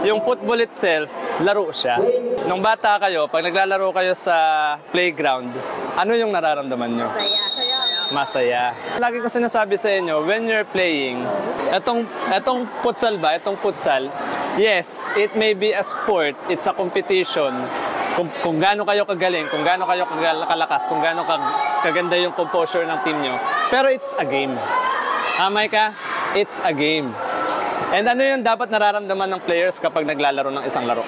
yung football itself, laro siya. Nung bata kayo, pag naglalaro kayo sa playground, ano yung nararamdaman nyo? Masaya. Lagi ko sinasabi sa inyo, when you're playing, etong futsal ba, etong futsal, yes, it may be a sport, it's a competition. Kung gaano kayo kagaling, kung gaano kayo kalakas, kung gaano kaganda yung composure ng team nyo. Pero it's a game. Maika? It's a game. And ano yung dapat nararamdaman ng players kapag naglalaro ng isang laro?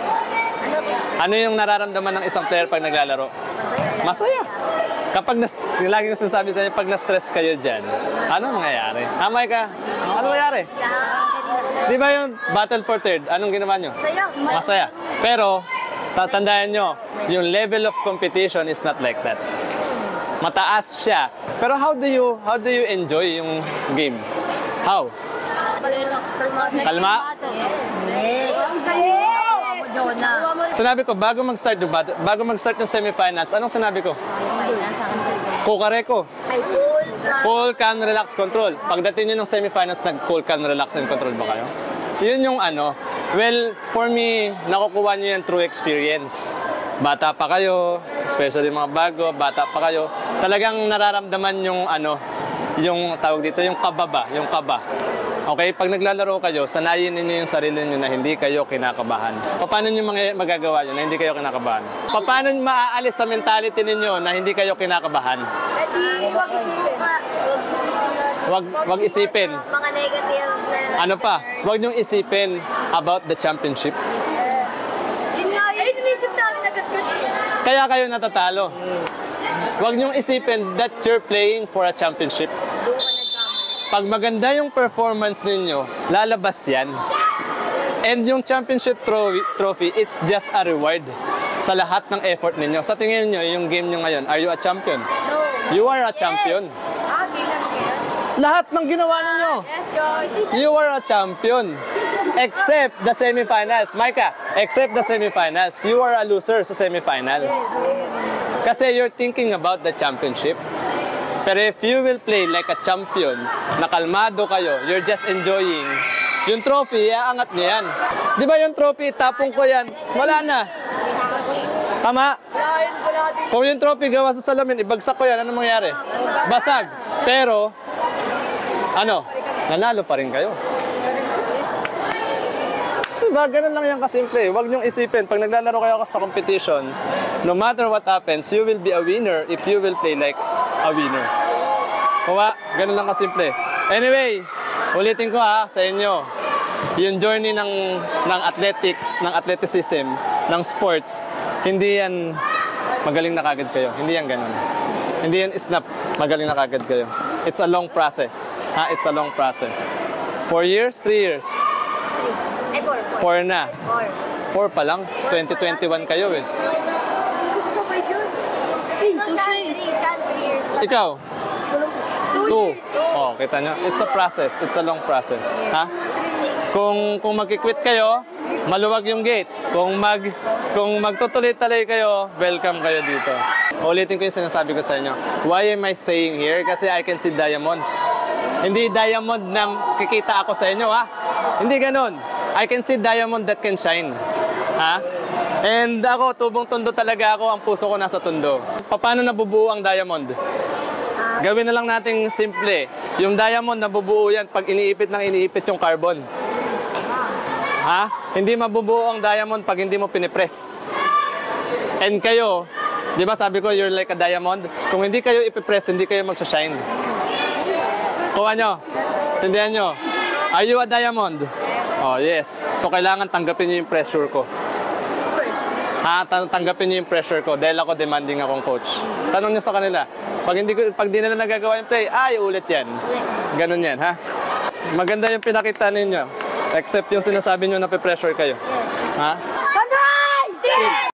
Ano yung nararamdaman ng isang player pag naglalaro? Masaya. Kapag lagi ko sinasabi sa inyo, pag na-stress kayo dyan, ano nangyayari? Maika? Ano nangyayari? Di ba yung battle for third? Anong ginawa nyo? Masaya. Pero, tatandaan nyo, yung level of competition is not like that. Mataas siya. Pero how do you enjoy yung game? How? Kalma? Sinabi ko, bago mag-start yung semifinals, anong sinabi ko? Kukareko. Cool, calm, relax, control. Pagdating nyo ng semifinals, nag-cool, calm, relax, and control ba kayo? Yun yung ano. Well, for me, nakukuha nyo yan through experience. Bata pa kayo, especially mga bago, bata pa kayo, talagang nararamdaman yung ano, yung tawag dito, yung kaba. Okay, pag naglalaro kayo, sanayin niyo yung sarili niyo na hindi kayo kinakabahan. Paano niyo magagawa yun na hindi kayo kinakabahan? Paano maaalis sa mentality ninyo na hindi kayo kinakabahan? Wag isipin. Mga negative na... Ano pa? Wag niyong isipin about the championship. Yun nga, inisip namin agad kasi. Kaya kayo natatalo. Wag niyong isipin that you're playing for a championship. Pag maganda yung performance ninyo, lalabas yan. And yung championship trophy, it's just a reward sa lahat ng effort ninyo. Sa tingin niyo, yung game niyo ngayon, are you a champion? No. You are a champion. Lahat ng ginawa ninyo. You are a champion. Except the semifinals. Maika, except the semifinals. You are a loser sa semifinals. Kasi you're thinking about the championship. Pero if you will play like a champion, nakalmado kayo, you're just enjoying, yung trophy, iaangat niyo yan. Di ba yung trophy, tapong ko yan, wala na. Tama? Kung yung trophy gawa sa salamin, ibagsak ko yan, ano mangyari? Basag. Pero, ano, nanalo pa rin kayo. Diba, ganun lang yan kasimple. Huwag niyong isipin, pag naglalaro kayo sa competition, no matter what happens, you will be a winner if you will play like a winner. Kuha, ganun lang kasimple. Anyway, ulitin ko sa inyo, yung journey ng athletics, ng athleticism, ng sports, hindi yan magaling na kagad kayo. Hindi yan ganun. Hindi yan snap, magaling na kagad kayo. It's a long process. It's a long process. 4 years, 3 years. 4 na. 4 pa lang. 2021 kayo eh. Hindi ko kasabay yun. Ikaw? 2. Oh, kita nyo. It's a process. It's a long process. Kung magkikwit kayo, maluwag yung gate. Kung magtutuloy-tuloy kayo, welcome kayo dito. Ulitin ko yung sinasabi ko sa inyo. Why am I staying here? Kasi I can see diamonds. Hindi diamond na kikita ako sa inyo, Hindi ganun. I can see diamond that can shine. And ako, tubong tondo talaga ako. Ang puso ko nasa tondo. Paano nabubuo ang diamond? Gawin na lang nating simple. Yung diamond, nabubuo yan pag iniipit yung carbon. Hindi mabubuo ang diamond pag hindi mo pinipress. And kayo, di ba sabi ko, you're like a diamond? Kung hindi kayo ipipress, hindi kayo magsashine. Kuha nyo. Tindihan nyo. Are you a diamond? Oh, yes. So, kailangan tanggapin nyo yung pressure ko. Tanggapin nyo yung pressure ko dahil ako demanding akong coach. Tanong nyo sa kanila. Pag di nila nagagawa yung play, ulit yan. Ganun yan, Maganda yung pinakita ninyo. Except yung sinasabi nyo na pe-pressure kayo. Yes.